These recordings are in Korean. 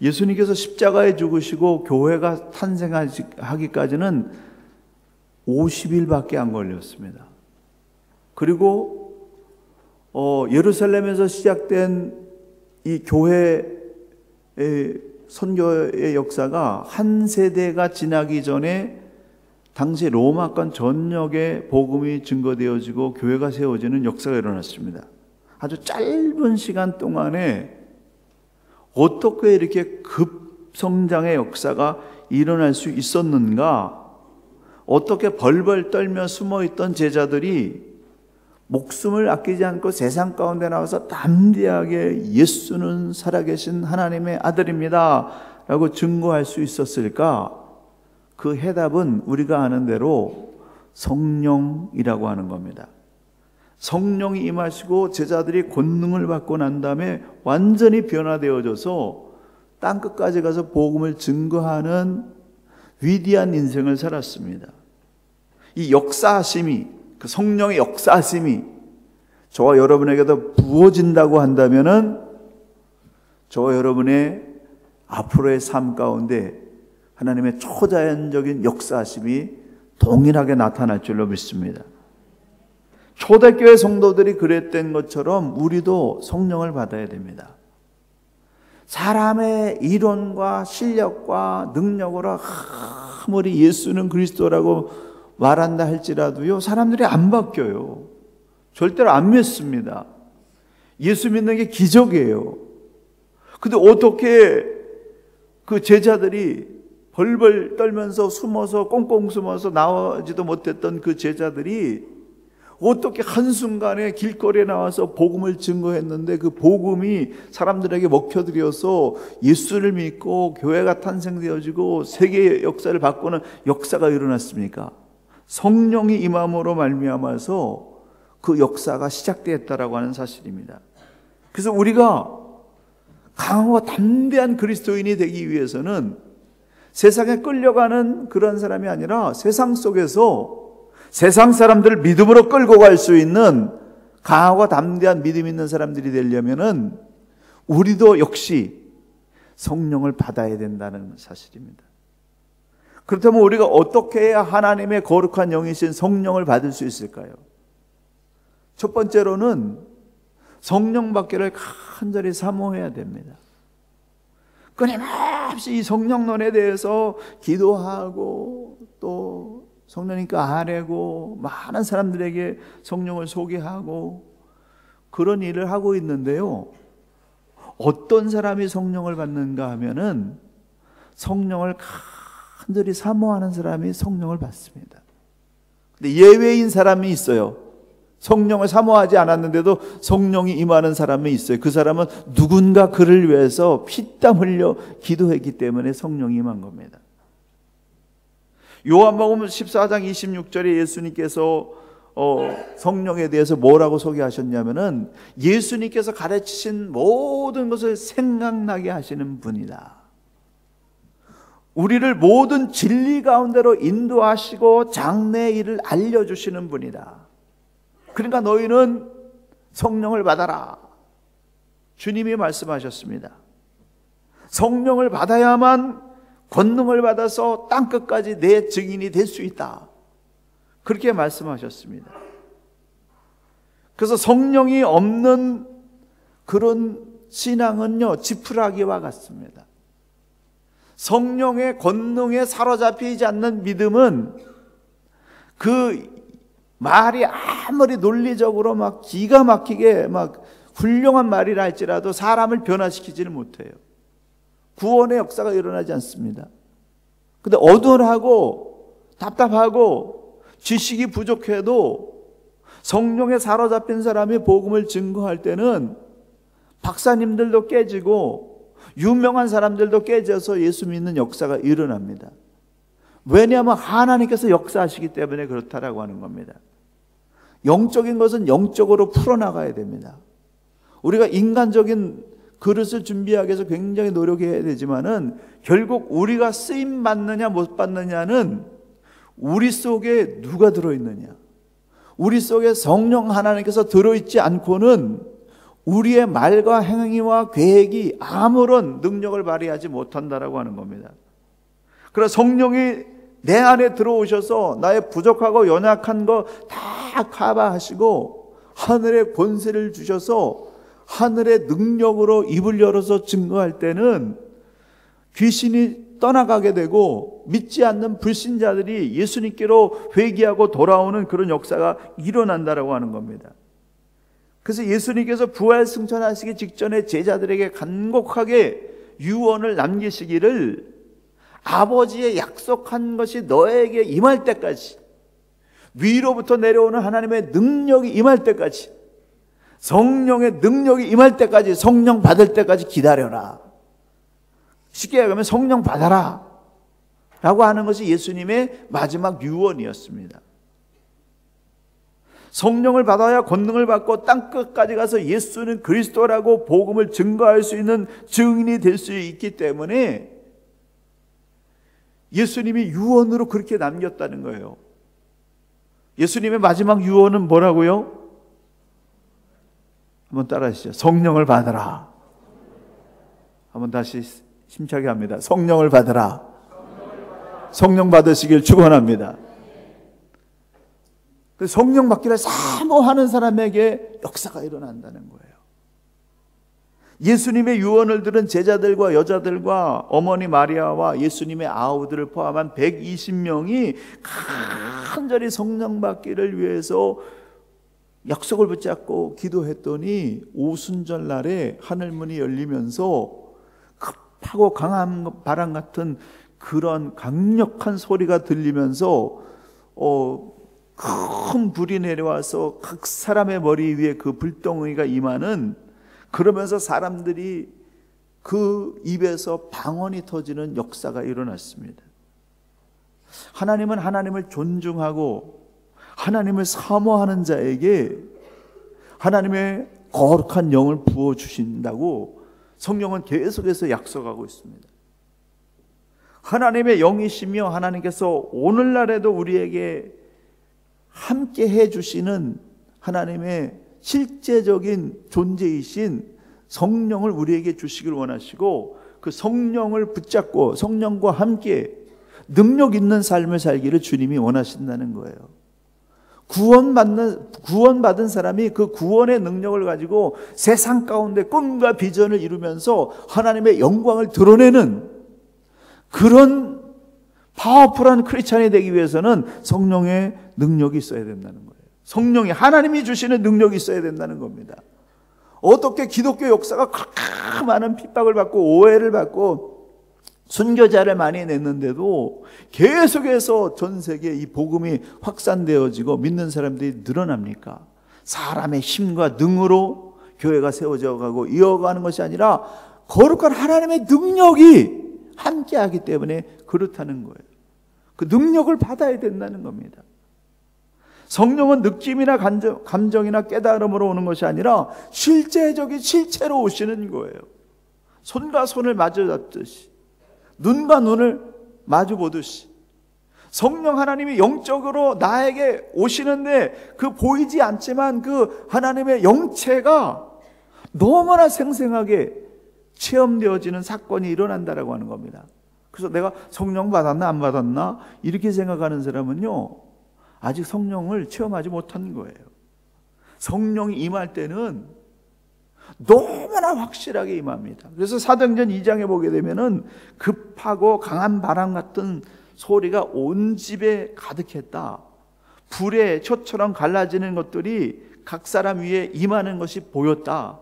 예수님께서 십자가에 죽으시고 교회가 탄생하기까지는 50일밖에 안 걸렸습니다. 그리고 예루살렘에서 시작된 이 교회의 선교의 역사가 한 세대가 지나기 전에 당시 로마권 전역에 복음이 증거되어지고 교회가 세워지는 역사가 일어났습니다. 아주 짧은 시간 동안에 어떻게 이렇게 급성장의 역사가 일어날 수 있었는가? 어떻게 벌벌 떨며 숨어있던 제자들이 목숨을 아끼지 않고 세상 가운데 나와서 담대하게 예수는 살아계신 하나님의 아들입니다 라고 증거할 수 있었을까? 그 해답은 우리가 아는 대로 성령이라고 하는 겁니다. 성령이 임하시고 제자들이 권능을 받고 난 다음에 완전히 변화되어져서 땅끝까지 가서 복음을 증거하는 위대한 인생을 살았습니다. 이 역사하심이, 그 성령의 역사하심이 저와 여러분에게도 부어진다고 한다면은 저와 여러분의 앞으로의 삶 가운데 하나님의 초자연적인 역사하심이 동일하게 나타날 줄로 믿습니다. 초대교회 성도들이 그랬던 것처럼 우리도 성령을 받아야 됩니다. 사람의 이론과 실력과 능력으로 아무리 예수는 그리스도라고 말한다 할지라도요, 사람들이 안 바뀌어요. 절대로 안 믿습니다. 예수 믿는 게 기적이에요. 근데 어떻게 그 제자들이 벌벌 떨면서 숨어서 꽁꽁 숨어서 나오지도 못했던 그 제자들이 어떻게 한순간에 길거리에 나와서 복음을 증거했는데 그 복음이 사람들에게 먹혀들여서 예수를 믿고 교회가 탄생되어지고 세계의 역사를 바꾸는 역사가 일어났습니까? 성령이 임함으로 말미암아서 그 역사가 시작되었다라고 하는 사실입니다. 그래서 우리가 강하고 담대한 그리스도인이 되기 위해서는 세상에 끌려가는 그런 사람이 아니라 세상 속에서 세상 사람들을 믿음으로 끌고 갈 수 있는 강하고 담대한 믿음 있는 사람들이 되려면은 우리도 역시 성령을 받아야 된다는 사실입니다. 그렇다면 우리가 어떻게 해야 하나님의 거룩한 영이신 성령을 받을 수 있을까요? 첫 번째로는 성령 받기를 간절히 사모해야 됩니다. 끊임없이 이 성령론에 대해서 기도하고 또 성령님께 아뢰고 많은 사람들에게 성령을 소개하고 그런 일을 하고 있는데요, 어떤 사람이 성령을 받는가 하면은 성령을 간절히 사모하는 사람이 성령을 받습니다. 근데 예외인 사람이 있어요. 성령을 사모하지 않았는데도 성령이 임하는 사람이 있어요. 그 사람은 누군가 그를 위해서 피땀 흘려 기도했기 때문에 성령이 임한 겁니다. 요한복음 14장 26절에 예수님께서 성령에 대해서 뭐라고 소개하셨냐면은 예수님께서 가르치신 모든 것을 생각나게 하시는 분이다. 우리를 모든 진리 가운데로 인도하시고 장래의 일을 알려주시는 분이다. 그러니까 너희는 성령을 받아라. 주님이 말씀하셨습니다. 성령을 받아야만 권능을 받아서 땅끝까지 내 증인이 될 수 있다. 그렇게 말씀하셨습니다. 그래서 성령이 없는 그런 신앙은요, 지푸라기와 같습니다. 성령의 권능에 사로잡히지 않는 믿음은 그 말이 아무리 논리적으로 막 기가 막히게 막 훌륭한 말이라 할지라도 사람을 변화시키지는 못해요. 구원의 역사가 일어나지 않습니다. 근데 어두운하고 답답하고 지식이 부족해도 성령에 사로잡힌 사람이 복음을 증거할 때는 박사님들도 깨지고 유명한 사람들도 깨져서 예수 믿는 역사가 일어납니다. 왜냐하면 하나님께서 역사하시기 때문에 그렇다라고 하는 겁니다. 영적인 것은 영적으로 풀어나가야 됩니다. 우리가 인간적인 그릇을 준비하기 위해서 굉장히 노력해야 되지만은 결국 우리가 쓰임 받느냐 못 받느냐는 우리 속에 누가 들어있느냐, 우리 속에 성령 하나님께서 들어있지 않고는 우리의 말과 행위와 계획이 아무런 능력을 발휘하지 못한다라고 하는 겁니다. 그러나 성령이 내 안에 들어오셔서 나의 부족하고 연약한 거 다 커버하시고 하늘의 권세를 주셔서 하늘의 능력으로 입을 열어서 증거할 때는 귀신이 떠나가게 되고 믿지 않는 불신자들이 예수님께로 회개하고 돌아오는 그런 역사가 일어난다라고 하는 겁니다. 그래서 예수님께서 부활 승천하시기 직전에 제자들에게 간곡하게 유언을 남기시기를 아버지의 약속한 것이 너에게 임할 때까지, 위로부터 내려오는 하나님의 능력이 임할 때까지, 성령의 능력이 임할 때까지, 성령 받을 때까지 기다려라. 쉽게 얘기하면 성령 받아라 라고 하는 것이 예수님의 마지막 유언이었습니다. 성령을 받아야 권능을 받고 땅끝까지 가서 예수는 그리스도라고 복음을 증거할 수 있는 증인이 될 수 있기 때문에 예수님이 유언으로 그렇게 남겼다는 거예요. 예수님의 마지막 유언은 뭐라고요? 한번 따라하시죠. 성령을 받으라. 한번 다시 힘차게 합니다. 성령을 받으라. 성령 받으시길 축원합니다. 성령 받기를 사모하는 사람에게 역사가 일어난다는 거예요. 예수님의 유언을 들은 제자들과 여자들과 어머니 마리아와 예수님의 아우들을 포함한 120명이 간절히 성령 받기를 위해서 약속을 붙잡고 기도했더니 오순절 날에 하늘문이 열리면서 급하고 강한 바람 같은 그런 강력한 소리가 들리면서 큰 불이 내려와서 각 사람의 머리 위에 그 불덩이가 임하는, 그러면서 사람들이 그 입에서 방언이 터지는 역사가 일어났습니다. 하나님은 하나님을 존중하고 하나님을 사모하는 자에게 하나님의 거룩한 영을 부어주신다고 성경은 계속해서 약속하고 있습니다. 하나님의 영이시며 하나님께서 오늘날에도 우리에게 함께 해주시는 하나님의 실제적인 존재이신 성령을 우리에게 주시길 원하시고, 그 성령을 붙잡고 성령과 함께 능력 있는 삶을 살기를 주님이 원하신다는 거예요. 구원받은 사람이 그 구원의 능력을 가지고 세상 가운데 꿈과 비전을 이루면서 하나님의 영광을 드러내는 그런 파워풀한 크리스찬이 되기 위해서는 성령의 능력이 있어야 된다는 거예요. 성령이, 하나님이 주시는 능력이 있어야 된다는 겁니다. 어떻게 기독교 역사가 그렇게 많은 핍박을 받고 오해를 받고 순교자를 많이 냈는데도 계속해서 전 세계에 이 복음이 확산되어지고 믿는 사람들이 늘어납니까? 사람의 힘과 능으로 교회가 세워져 가고 이어가는 것이 아니라 거룩한 하나님의 능력이 함께하기 때문에 그렇다는 거예요. 그 능력을 받아야 된다는 겁니다. 성령은 느낌이나 감정이나 깨달음으로 오는 것이 아니라 실제적인 실체로 오시는 거예요. 손과 손을 마주 잡듯이, 눈과 눈을 마주 보듯이 성령 하나님이 영적으로 나에게 오시는데 그 보이지 않지만 그 하나님의 영체가 너무나 생생하게 체험되어지는 사건이 일어난다라고 하는 겁니다. 그래서 내가 성령 받았나 안 받았나 이렇게 생각하는 사람은요, 아직 성령을 체험하지 못한 거예요. 성령이 임할 때는 너무나 확실하게 임합니다. 그래서 사도행전 2장에 보게 되면은 급하고 강한 바람 같은 소리가 온 집에 가득했다. 불의 촛처럼 갈라지는 것들이 각 사람 위에 임하는 것이 보였다.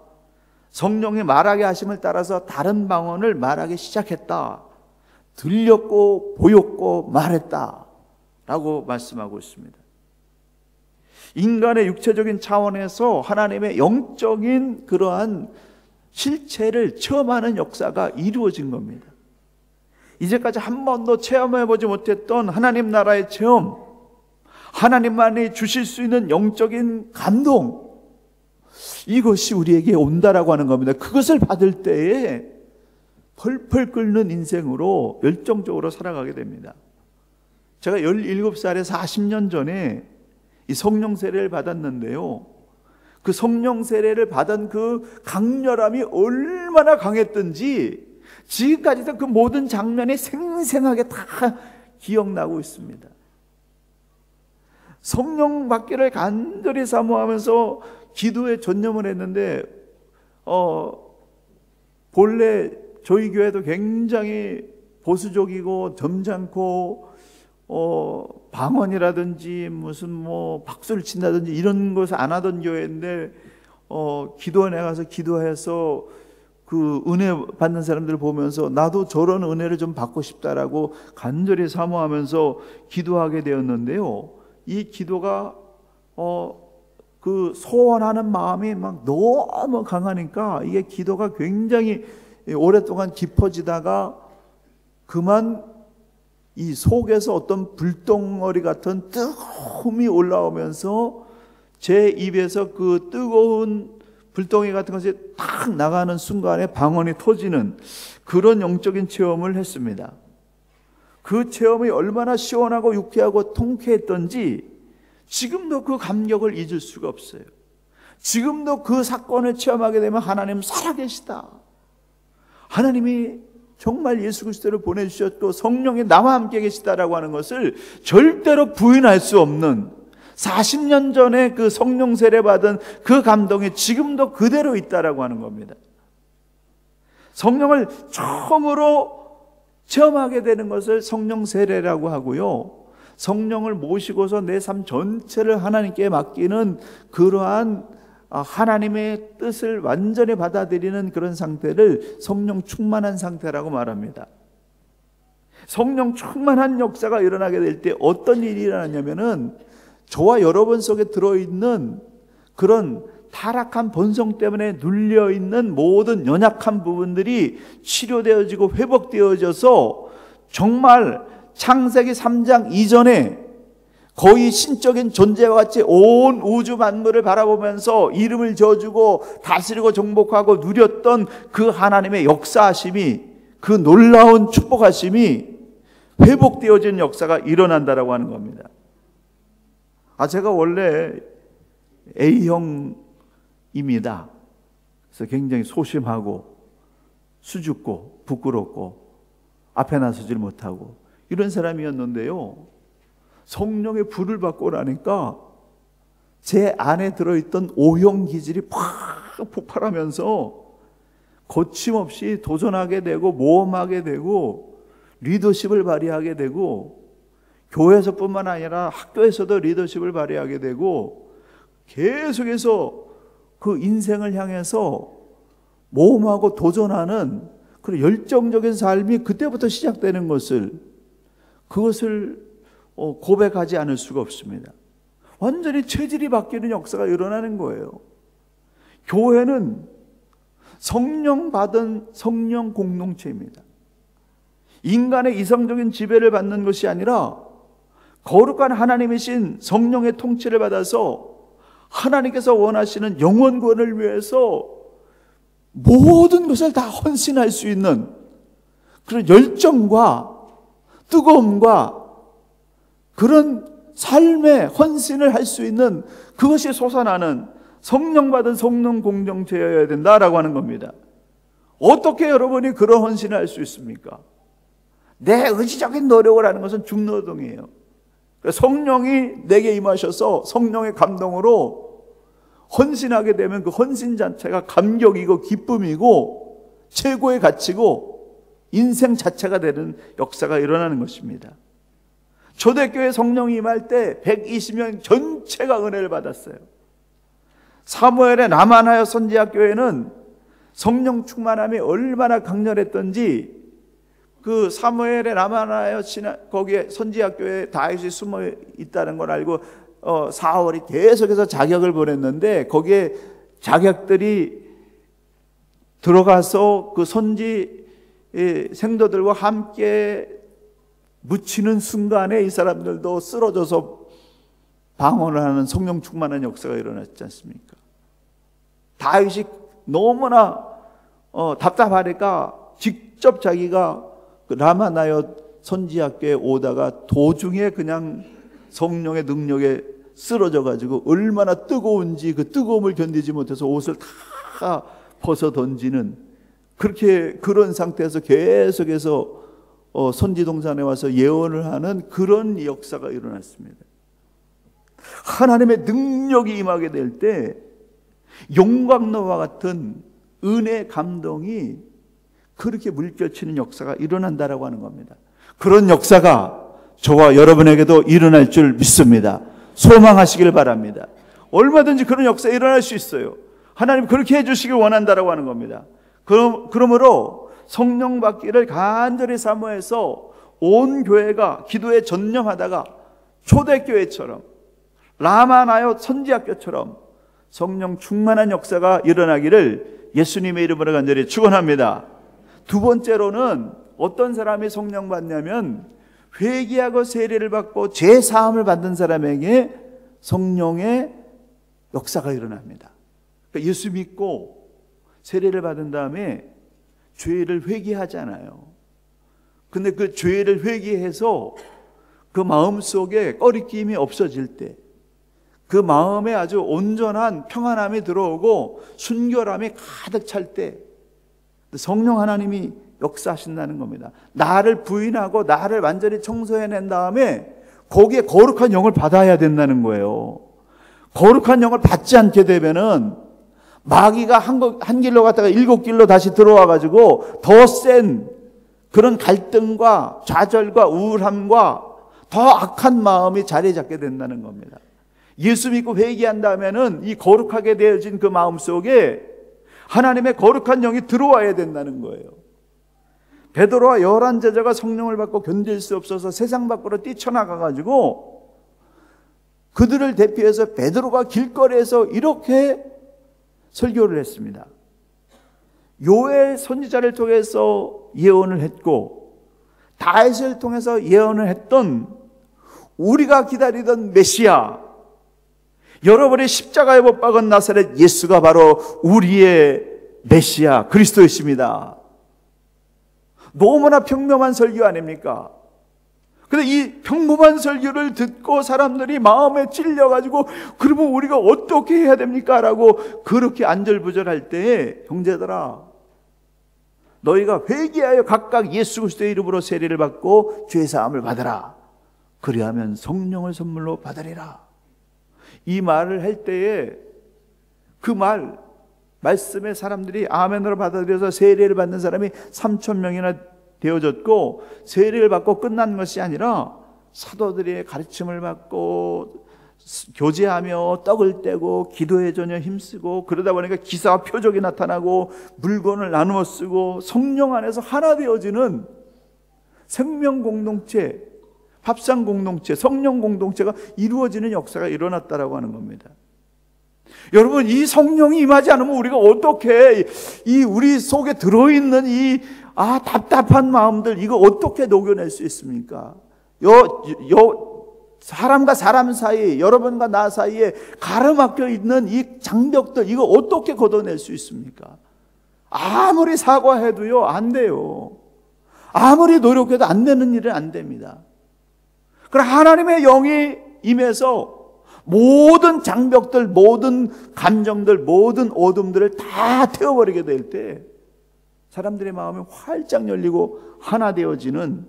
성령이 말하게 하심을 따라서 다른 방언을 말하기 시작했다. 들렸고 보였고 말했다 라고 말씀하고 있습니다. 인간의 육체적인 차원에서 하나님의 영적인 그러한 실체를 체험하는 역사가 이루어진 겁니다. 이제까지 한 번도 체험해보지 못했던 하나님 나라의 체험, 하나님만이 주실 수 있는 영적인 감동, 이것이 우리에게 온다라고 하는 겁니다. 그것을 받을 때에 펄펄 끓는 인생으로 열정적으로 살아가게 됩니다. 제가 17살에 40년 전에 이 성령 세례를 받았는데요, 그 성령 세례를 받은 그 강렬함이 얼마나 강했던지 지금까지도 그 모든 장면이 생생하게 다 기억나고 있습니다. 성령 받기를 간절히 사모하면서 기도에 전념을 했는데 본래 저희 교회도 굉장히 보수적이고 점잖고 방언이라든지 무슨 뭐 박수를 친다든지 이런 것을 안 하던 교회인데 기도원에 가서 기도해서 그 은혜 받는 사람들을 보면서 나도 저런 은혜를 좀 받고 싶다라고 간절히 사모하면서 기도하게 되었는데요. 이 기도가 그 소원하는 마음이 막 너무 강하니까 이게 기도가 굉장히 오랫동안 깊어지다가 그만 이 속에서 어떤 불덩어리 같은 뜨거움이 올라오면서 제 입에서 그 뜨거운 불덩이 같은 것이 탁 나가는 순간에 방언이 터지는 그런 영적인 체험을 했습니다. 그 체험이 얼마나 시원하고 유쾌하고 통쾌했던지 지금도 그 감격을 잊을 수가 없어요. 지금도 그 사건을 체험하게 되면 하나님 살아계시다, 하나님이 정말 예수 그리스도를 보내주셨고 성령이 나와 함께 계시다라고 하는 것을 절대로 부인할 수 없는 40년 전에 그 성령 세례 받은 그 감동이 지금도 그대로 있다라고 하는 겁니다. 성령을 처음으로 체험하게 되는 것을 성령 세례라고 하고요, 성령을 모시고서 내 삶 전체를 하나님께 맡기는 그러한 하나님의 뜻을 완전히 받아들이는 그런 상태를 성령 충만한 상태라고 말합니다. 성령 충만한 역사가 일어나게 될 때 어떤 일이 일어나냐면은 저와 여러분 속에 들어있는 그런 타락한 본성 때문에 눌려있는 모든 연약한 부분들이 치료되어지고 회복되어져서 정말 창세기 3장 이전에 거의 신적인 존재와 같이 온 우주 만물을 바라보면서 이름을 지어주고 다스리고 정복하고 누렸던 그 하나님의 역사하심이, 그 놀라운 축복하심이 회복되어진 역사가 일어난다라고 하는 겁니다. 제가 원래 A형입니다. 그래서 굉장히 소심하고 수줍고 부끄럽고 앞에 나서질 못하고 이런 사람이었는데요, 성령의 불을 받고 나니까 제 안에 들어있던 O형 기질이 팍 폭발하면서 거침없이 도전하게 되고 모험하게 되고 리더십을 발휘하게 되고 교회에서뿐만 아니라 학교에서도 리더십을 발휘하게 되고 계속해서 그 인생을 향해서 모험하고 도전하는 그런 열정적인 삶이 그때부터 시작되는 그것을 고백하지 않을 수가 없습니다. 완전히 체질이 바뀌는 역사가 일어나는 거예요. 교회는 성령 받은 성령 공동체입니다. 인간의 이성적인 지배를 받는 것이 아니라 거룩한 하나님이신 성령의 통치를 받아서 하나님께서 원하시는 영원 구원을 위해서 모든 것을 다 헌신할 수 있는 그런 열정과 뜨거움과 그런 삶의 헌신을 할 수 있는 그것이 솟아나는 성령 받은 성령 공동체여야 된다라고 하는 겁니다. 어떻게 여러분이 그런 헌신을 할 수 있습니까? 내 의지적인 노력을 하는 것은 중노동이에요. 성령이 내게 임하셔서 성령의 감동으로 헌신하게 되면 그 헌신 자체가 감격이고 기쁨이고 최고의 가치고 인생 자체가 되는 역사가 일어나는 것입니다. 초대교회 성령이 임할 때 120명 전체가 은혜를 받았어요. 사무엘의 남한하여 선지학교회는 성령 충만함이 얼마나 강렬했던지 그 사무엘의 남한하여 거기에 선지학교에 다윗이 숨어 있다는 걸 알고 사울이 계속해서 자격을 보냈는데 거기에 자격들이 들어가서 그 선지 생도들과 함께 묻히는 순간에 이 사람들도 쓰러져서 방언을 하는 성령 충만한 역사가 일어났지 않습니까? 다윗이 너무나 답답하니까 직접 자기가 그 라마나여 선지학교에 오다가 도중에 그냥 성령의 능력에 쓰러져 가지고 얼마나 뜨거운지 그 뜨거움을 견디지 못해서 옷을 다 벗어 던지는, 그렇게 그런 상태에서 계속해서 선지동산에 와서 예언을 하는 그런 역사가 일어났습니다. 하나님의 능력이 임하게 될 때 용광로와 같은 은혜 감동이 그렇게 물결치는 역사가 일어난다라고 하는 겁니다. 그런 역사가 저와 여러분에게도 일어날 줄 믿습니다. 소망하시길 바랍니다. 얼마든지 그런 역사 일어날 수 있어요. 하나님 그렇게 해주시길 원한다라고 하는 겁니다. 그러므로 성령 받기를 간절히 사모해서 온 교회가 기도에 전념하다가 초대교회처럼 라마나요 선지학교처럼 성령 충만한 역사가 일어나기를 예수님의 이름으로 간절히 축원합니다. 두 번째로는 어떤 사람이 성령 받냐면 회개하고 세례를 받고 죄 사함을 받는 사람에게 성령의 역사가 일어납니다. 그러니까 예수 믿고 세례를 받은 다음에 죄를 회개하잖아요. 근데 그 죄를 회개해서 그 마음속에 꺼리낌이 없어질 때, 그 마음에 아주 온전한 평안함이 들어오고 순결함이 가득 찰 때 성령 하나님이 역사하신다는 겁니다. 나를 부인하고 나를 완전히 청소해낸 다음에 거기에 거룩한 영을 받아야 된다는 거예요. 거룩한 영을 받지 않게 되면은 마귀가 한 길로 갔다가 7길로 다시 들어와 가지고 더 센 그런 갈등과 좌절과 우울함과 더 악한 마음이 자리 잡게 된다는 겁니다. 예수 믿고 회개한 다음에는 이 거룩하게 되어진 그 마음 속에 하나님의 거룩한 영이 들어와야 된다는 거예요. 베드로와 11 제자가 성령을 받고 견딜 수 없어서 세상 밖으로 뛰쳐나가 가지고 그들을 대표해서 베드로가 길거리에서 이렇게 설교를 했습니다. 요엘 선지자를 통해서 예언을 했고 다윗을 통해서 예언을 했던 우리가 기다리던 메시아, 여러분의 십자가에 못 박은 나사렛 예수가 바로 우리의 메시아 그리스도이십니다. 너무나 평범한 설교 아닙니까? 근데 이 평범한 설교를 듣고 사람들이 마음에 찔려가지고 그러면 우리가 어떻게 해야 됩니까? 라고 그렇게 안절부절할 때에 형제들아, 너희가 회개하여 각각 예수 그리스도의 이름으로 세례를 받고 죄사함을 받으라. 그리하면 성령을 선물로 받으리라. 이 말을 할 때에 그 말씀에 사람들이 아멘으로 받아들여서 세례를 받는 사람이 3,000명이나 되어졌고, 세례를 받고 끝난 것이 아니라 사도들의 가르침을 받고 교제하며 떡을 떼고 기도에 전혀 힘쓰고 그러다 보니까 기사와 표적이 나타나고 물건을 나누어 쓰고 성령 안에서 하나 되어지는 생명 공동체, 밥상 공동체, 성령 공동체가 이루어지는 역사가 일어났다라고 하는 겁니다. 여러분, 이 성령이 임하지 않으면 우리가 어떻게 이 우리 속에 들어있는 이 답답한 마음들 이거 어떻게 녹여낼 수 있습니까? 사람과 사람 사이, 여러분과 나 사이에 가로막혀 있는 이 장벽들 이거 어떻게 걷어낼 수 있습니까? 아무리 사과해도요 안 돼요. 아무리 노력해도 안 되는 일은 안 됩니다. 그럼 하나님의 영이 임해서 모든 장벽들, 모든 감정들, 모든 어둠들을 다 태워버리게 될 때 사람들의 마음이 활짝 열리고 하나 되어지는,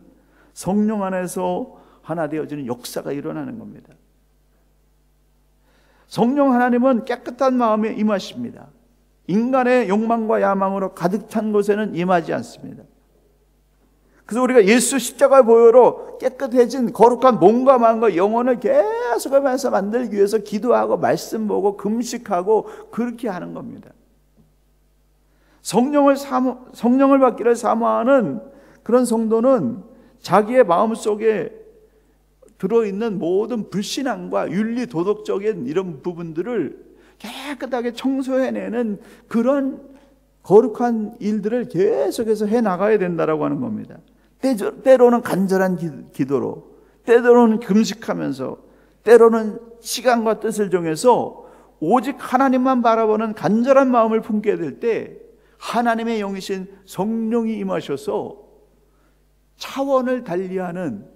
성령 안에서 하나 되어지는 역사가 일어나는 겁니다. 성령 하나님은 깨끗한 마음에 임하십니다. 인간의 욕망과 야망으로 가득 찬 곳에는 임하지 않습니다. 그래서 우리가 예수 십자가의 보혈로 깨끗해진 거룩한 몸과 마음과 영혼을 계속하면서 만들기 위해서 기도하고 말씀 보고 금식하고 그렇게 하는 겁니다. 성령을 받기를 사모하는 그런 성도는 자기의 마음속에 들어있는 모든 불신앙과 윤리 도덕적인 이런 부분들을 깨끗하게 청소해내는 그런 거룩한 일들을 계속해서 해나가야 된다라고 하는 겁니다. 때로는 간절한 기도로, 때로는 금식하면서, 때로는 시간과 뜻을 정해서 오직 하나님만 바라보는 간절한 마음을 품게 될 때 하나님의 영이신 성령이 임하셔서 차원을 달리하는,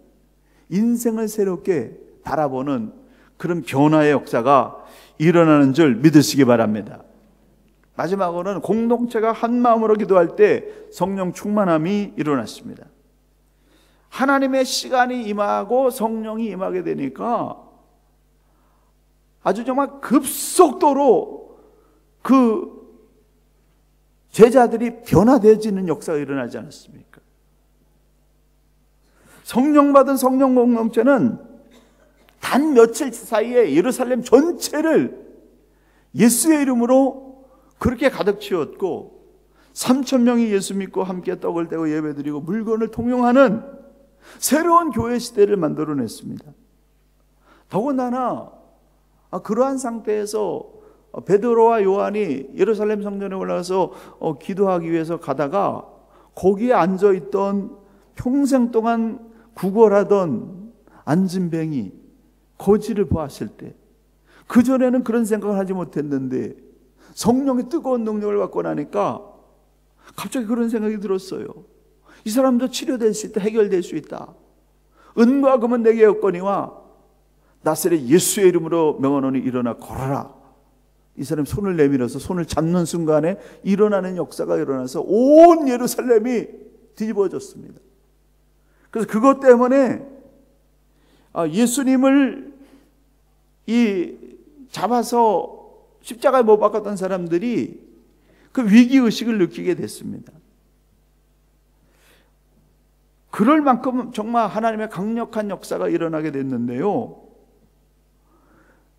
인생을 새롭게 바라보는 그런 변화의 역사가 일어나는 줄 믿으시기 바랍니다. 마지막으로는 공동체가 한 마음으로 기도할 때 성령 충만함이 일어났습니다. 하나님의 시간이 임하고 성령이 임하게 되니까 아주 정말 급속도로 그 제자들이 변화되어지는 역사가 일어나지 않았습니까? 성령 받은 성령 공동체는 단 며칠 사이에 예루살렘 전체를 예수의 이름으로 그렇게 가득 채웠고 3,000명이 예수 믿고 함께 떡을 떼고 예배드리고 물건을 통용하는 새로운 교회 시대를 만들어냈습니다. 더군다나 그러한 상태에서 베드로와 요한이 예루살렘 성전에 올라가서 기도하기 위해서 가다가 거기에 앉아있던 평생 동안 구걸하던 안진뱅이 거지를 보았을 때 그전에는 그런 생각을 하지 못했는데 성령의 뜨거운 능력을 받고 나니까 갑자기 그런 생각이 들었어요. 이 사람도 치료될 수 있다, 해결될 수 있다. 은과 금은 내게 없거니와 나사렛 예수의 이름으로 명하노니 일어나 걸어라. 이 사람이 손을 내밀어서 손을 잡는 순간에 일어나는 역사가 일어나서 온 예루살렘이 뒤집어졌습니다. 그래서 그것 때문에 예수님을 잡아서 십자가에 못 박았던 사람들이 그 위기의식을 느끼게 됐습니다. 그럴 만큼 정말 하나님의 강력한 역사가 일어나게 됐는데요.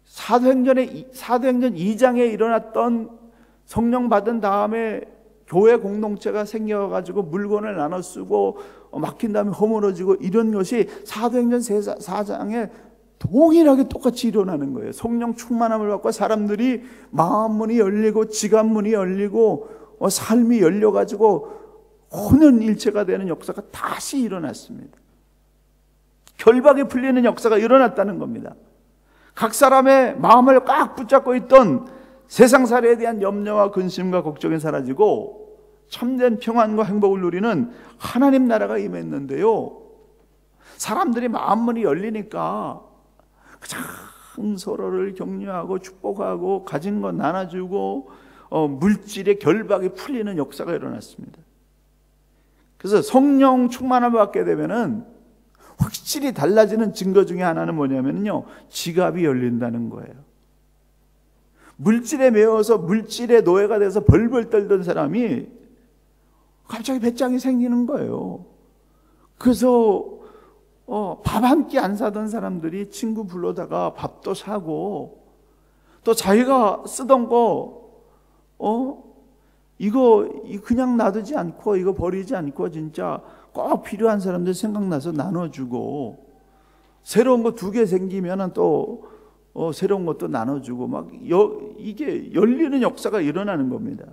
사도행전 2장에 일어났던 성령 받은 다음에 교회 공동체가 생겨가지고 물건을 나눠 쓰고 막힌 다음에 허물어지고 이런 것이 사도행전 4장에 동일하게 똑같이 일어나는 거예요. 성령 충만함을 받고 사람들이 마음 문이 열리고 지갑 문이 열리고 삶이 열려가지고 혼연일체가 되는 역사가 다시 일어났습니다. 결박이 풀리는 역사가 일어났다는 겁니다. 각 사람의 마음을 꽉 붙잡고 있던 세상살이에 대한 염려와 근심과 걱정이 사라지고 참된 평안과 행복을 누리는 하나님 나라가 임했는데요. 사람들이 마음문이 열리니까 그냥 서로를 격려하고 축복하고 가진 것 나눠주고 물질의 결박이 풀리는 역사가 일어났습니다. 그래서 성령 충만함을 받게 되면은 확실히 달라지는 증거 중에 하나는 뭐냐면요, 지갑이 열린다는 거예요. 물질에 매여서 물질의 노예가 돼서 벌벌 떨던 사람이 갑자기 배짱이 생기는 거예요. 그래서 밥 한 끼 안 사던 사람들이 친구 불러다가 밥도 사고, 또 자기가 쓰던 거 이거 그냥 놔두지 않고 이거 버리지 않고 진짜 꼭 필요한 사람들 생각나서 나눠주고, 새로운 거 2개 생기면 또 새로운 것도 나눠주고, 막 이게 열리는 역사가 일어나는 겁니다.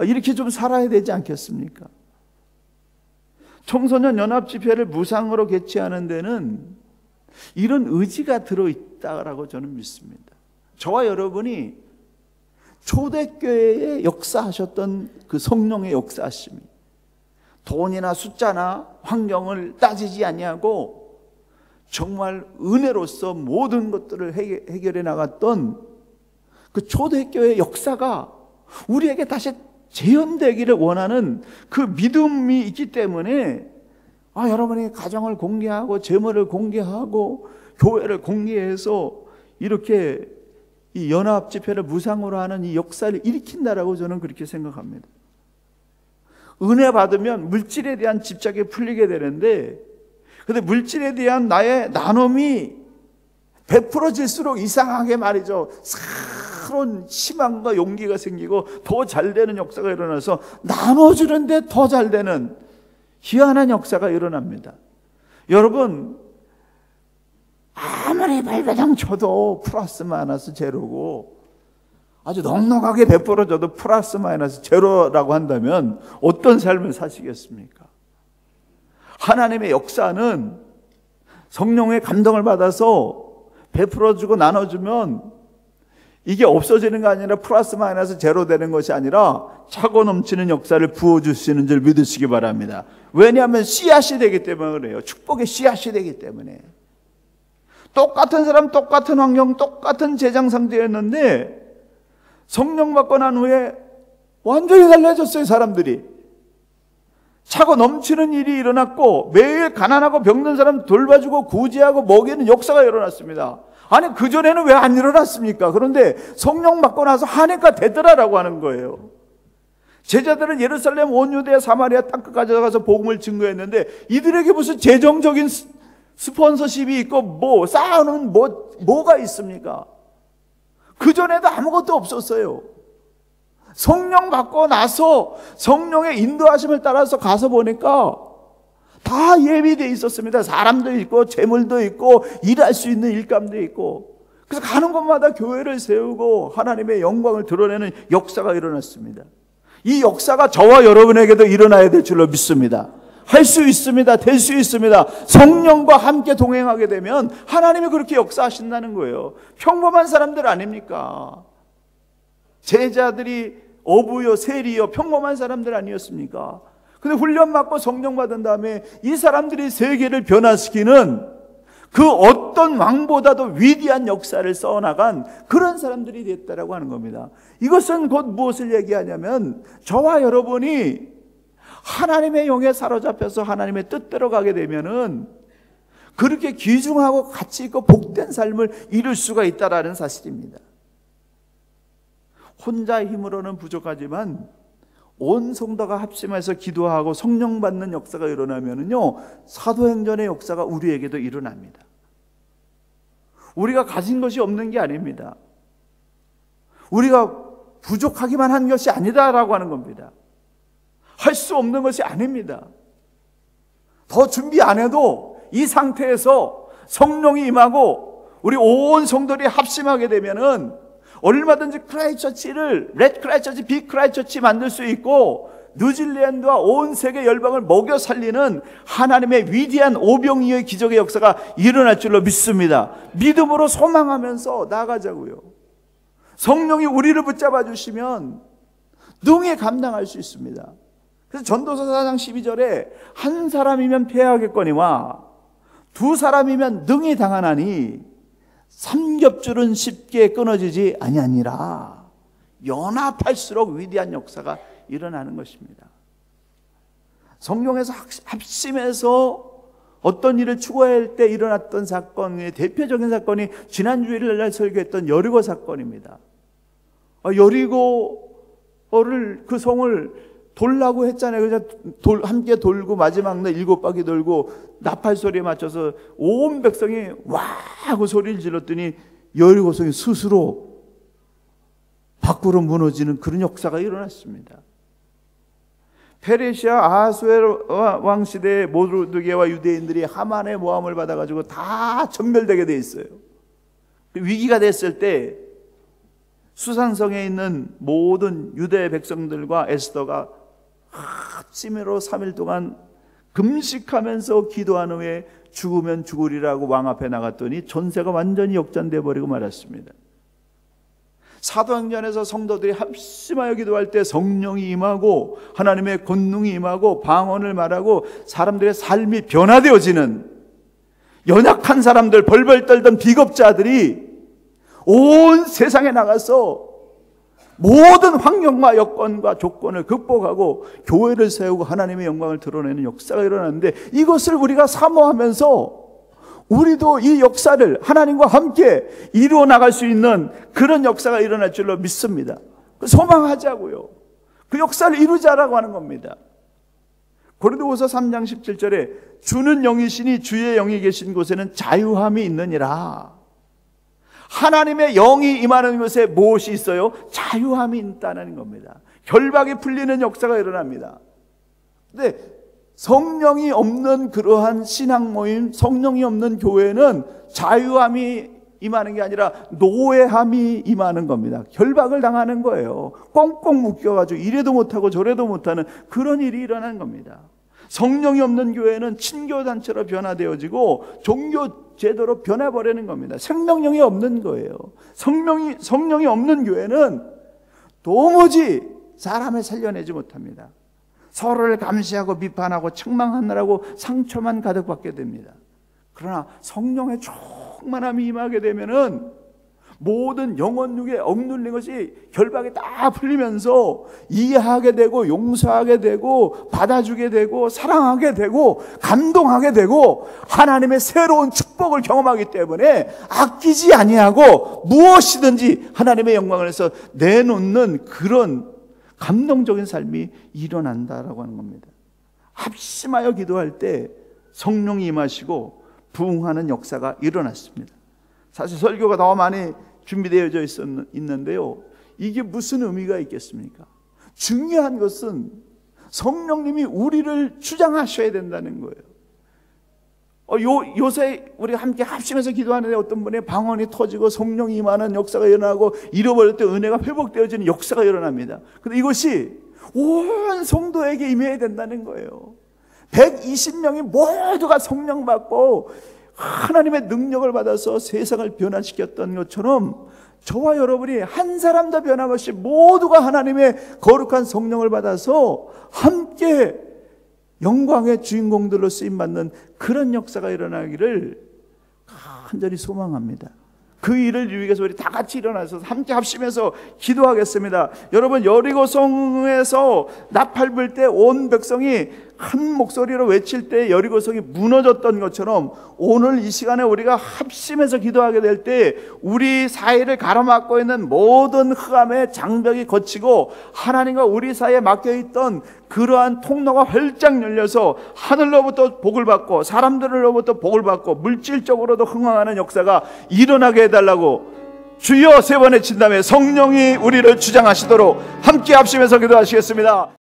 이렇게 좀 살아야 되지 않겠습니까? 청소년 연합집회를 무상으로 개최하는 데는 이런 의지가 들어있다라고 저는 믿습니다. 저와 여러분이 초대교회에 역사하셨던 그 성령의 역사하심이 돈이나 숫자나 환경을 따지지 아니하고 정말 은혜로서 모든 것들을 해결해 나갔던 그 초대교회의 역사가 우리에게 다시 재현되기를 원하는 그 믿음이 있기 때문에 여러분이 가정을 공개하고 재물을 공개하고 교회를 공개해서 이렇게 이 연합 집회를 무상으로 하는 이 역사를 일으킨다라고 저는 그렇게 생각합니다. 은혜 받으면 물질에 대한 집착이 풀리게 되는데, 근데 물질에 대한 나의 나눔이 베풀어질수록 이상하게 말이죠, 새로운 희망과 용기가 생기고 더 잘 되는 역사가 일어나서 나눠주는데 더 잘 되는 희한한 역사가 일어납니다. 여러분, 아무리 발배당 쳐도 플러스 마이너스 제로고 아주 넉넉하게 베풀어줘도 플러스 마이너스 제로라고 한다면 어떤 삶을 사시겠습니까? 하나님의 역사는 성령의 감동을 받아서 베풀어주고 나눠주면 이게 없어지는 게 아니라 플러스 마이너스 제로 되는 것이 아니라 차고 넘치는 역사를 부어주시는 줄 믿으시기 바랍니다. 왜냐하면 씨앗이 되기 때문에 그래요. 축복의 씨앗이 되기 때문에. 똑같은 사람, 똑같은 환경, 똑같은 재정 상태였는데 성령 받고 난 후에 완전히 달라졌어요. 사람들이 차고 넘치는 일이 일어났고 매일 가난하고 병든 사람 돌봐주고 구제하고 먹이는 역사가 일어났습니다. 아니 그전에는 왜 안 일어났습니까? 그런데 성령 받고 나서 하니까 되더라라고 하는 거예요. 제자들은 예루살렘, 온 유대야, 사마리아 땅끝까지 가서 복음을 증거했는데 이들에게 무슨 재정적인 스폰서십이 있고 뭐 쌓아놓은 뭐가 있습니까? 그전에도 아무것도 없었어요. 성령 받고 나서 성령의 인도하심을 따라서 가서 보니까 다 예비되어 있었습니다. 사람도 있고 재물도 있고 일할 수 있는 일감도 있고, 그래서 가는 곳마다 교회를 세우고 하나님의 영광을 드러내는 역사가 일어났습니다. 이 역사가 저와 여러분에게도 일어나야 될 줄로 믿습니다. 할 수 있습니다. 될 수 있습니다. 성령과 함께 동행하게 되면 하나님이 그렇게 역사하신다는 거예요. 평범한 사람들 아닙니까? 제자들이 어부요 세리요 평범한 사람들 아니었습니까? 근데 훈련 받고 성령 받은 다음에 이 사람들이 세계를 변화시키는 그 어떤 왕보다도 위대한 역사를 써나간 그런 사람들이 됐다라고 하는 겁니다. 이것은 곧 무엇을 얘기하냐면 저와 여러분이 하나님의 영에 사로잡혀서 하나님의 뜻대로 가게 되면은 그렇게 귀중하고 가치 있고 복된 삶을 이룰 수가 있다라는 사실입니다. 혼자 힘으로는 부족하지만 온 성도가 합심해서 기도하고 성령 받는 역사가 일어나면은요, 사도행전의 역사가 우리에게도 일어납니다. 우리가 가진 것이 없는 게 아닙니다. 우리가 부족하기만 한 것이 아니다라고 하는 겁니다. 할 수 없는 것이 아닙니다. 더 준비 안 해도 이 상태에서 성령이 임하고 우리 온 성도들이 합심하게 되면은 얼마든지 크라이처치를 레드 크라이처치, 빅 크라이처치 만들 수 있고 뉴질랜드와 온 세계 열방을 먹여 살리는 하나님의 위대한 오병이어의 기적의 역사가 일어날 줄로 믿습니다. 믿음으로 소망하면서 나아가자고요. 성령이 우리를 붙잡아 주시면 능히 감당할 수 있습니다. 그래서 전도서 4장 12절에 한 사람이면 패하겠거니와 두 사람이면 능히 당하나니 삼겹줄은 쉽게 끊어지지 아니하니라. 연합할수록 위대한 역사가 일어나는 것입니다. 성령에서 합심해서 어떤 일을 추구할 때 일어났던 사건의 대표적인 사건이 지난 주일날 설교했던 여리고 사건입니다. 여리고를 그 성을 돌라고 했잖아요. 그래서 함께 돌고 마지막 날 7바퀴 돌고 나팔 소리에 맞춰서 온 백성이 와 하고 소리를 질렀더니 여리고성이 스스로 밖으로 무너지는 그런 역사가 일어났습니다. 페르시아 아하수에로 왕 시대의 모르드게와 유대인들이 하만의 모함을 받아가지고 다 전멸되게 돼 있어요. 위기가 됐을 때 수산성에 있는 모든 유대 백성들과 에스더가 합심으로 3일 동안 금식하면서 기도한 후에 죽으면 죽으리라고 왕 앞에 나갔더니 전세가 완전히 역전되어 버리고 말았습니다. 사도행전에서 성도들이 합심하여 기도할 때 성령이 임하고 하나님의 권능이 임하고 방언을 말하고 사람들의 삶이 변화되어지는, 연약한 사람들, 벌벌 떨던 비겁자들이 온 세상에 나가서 모든 환경과 여건과 조건을 극복하고 교회를 세우고 하나님의 영광을 드러내는 역사가 일어나는데, 이것을 우리가 사모하면서 우리도 이 역사를 하나님과 함께 이루어 나갈 수 있는 그런 역사가 일어날 줄로 믿습니다. 소망하자고요. 그 역사를 이루자라고 하는 겁니다. 고린도후서 3장 17절에 주는 영이시니 주의 영이 계신 곳에는 자유함이 있느니라. 하나님의 영이 임하는 곳에 무엇이 있어요? 자유함이 있다는 겁니다. 결박이 풀리는 역사가 일어납니다. 근데 성령이 없는 그러한 신앙 모임, 성령이 없는 교회는 자유함이 임하는 게 아니라 노예함이 임하는 겁니다. 결박을 당하는 거예요. 꽁꽁 묶여가지고 이래도 못하고 저래도 못하는 그런 일이 일어나는 겁니다. 성령이 없는 교회는 친교단체로 변화되어지고 종교 제도로 변해버리는 겁니다. 생명력이 없는 거예요. 성령이 없는 교회는 도무지 사람을 살려내지 못합니다. 서로를 감시하고 비판하고 책망하느라고 상처만 가득받게 됩니다. 그러나 성령의 충만함이 임하게 되면은 모든 영혼 육에 억눌린 것이 결박이 다 풀리면서 이해하게 되고 용서하게 되고 받아주게 되고 사랑하게 되고 감동하게 되고 하나님의 새로운 축복을 경험하기 때문에 아끼지 아니하고 무엇이든지 하나님의 영광을 위해서 내놓는 그런 감동적인 삶이 일어난다라고 하는 겁니다. 합심하여 기도할 때 성령이 임하시고 부흥하는 역사가 일어났습니다. 사실 설교가 더 많이 준비되어져 있는데요, 이게 무슨 의미가 있겠습니까? 중요한 것은 성령님이 우리를 주장하셔야 된다는 거예요. 요새 우리가 함께 합심해서 기도하는데 어떤 분의 방언이 터지고 성령이 임하는 역사가 일어나고 잃어버릴 때 은혜가 회복되어지는 역사가 일어납니다. 그런데 이것이 온 성도에게 임해야 된다는 거예요. 120명이 모두가 성령 받고 하나님의 능력을 받아서 세상을 변화시켰던 것처럼 저와 여러분이 한 사람도 변함없이 모두가 하나님의 거룩한 성령을 받아서 함께 영광의 주인공들로 쓰임받는 그런 역사가 일어나기를 간절히 소망합니다. 그 일을 위해서 우리 다 같이 일어나서 함께 합심해서 기도하겠습니다. 여러분, 여리고성에서 나팔 불 때 온 백성이 한 목소리로 외칠 때 여리고성이 무너졌던 것처럼 오늘 이 시간에 우리가 합심해서 기도하게 될 때 우리 사이를 가로막고 있는 모든 흑암의 장벽이 걷히고 하나님과 우리 사이에 막혀있던 그러한 통로가 활짝 열려서 하늘로부터 복을 받고 사람들로부터 복을 받고 물질적으로도 흥황하는 역사가 일어나게 해달라고 주여 세 번 외친 다음에 성령이 우리를 주장하시도록 함께 합심해서 기도하시겠습니다.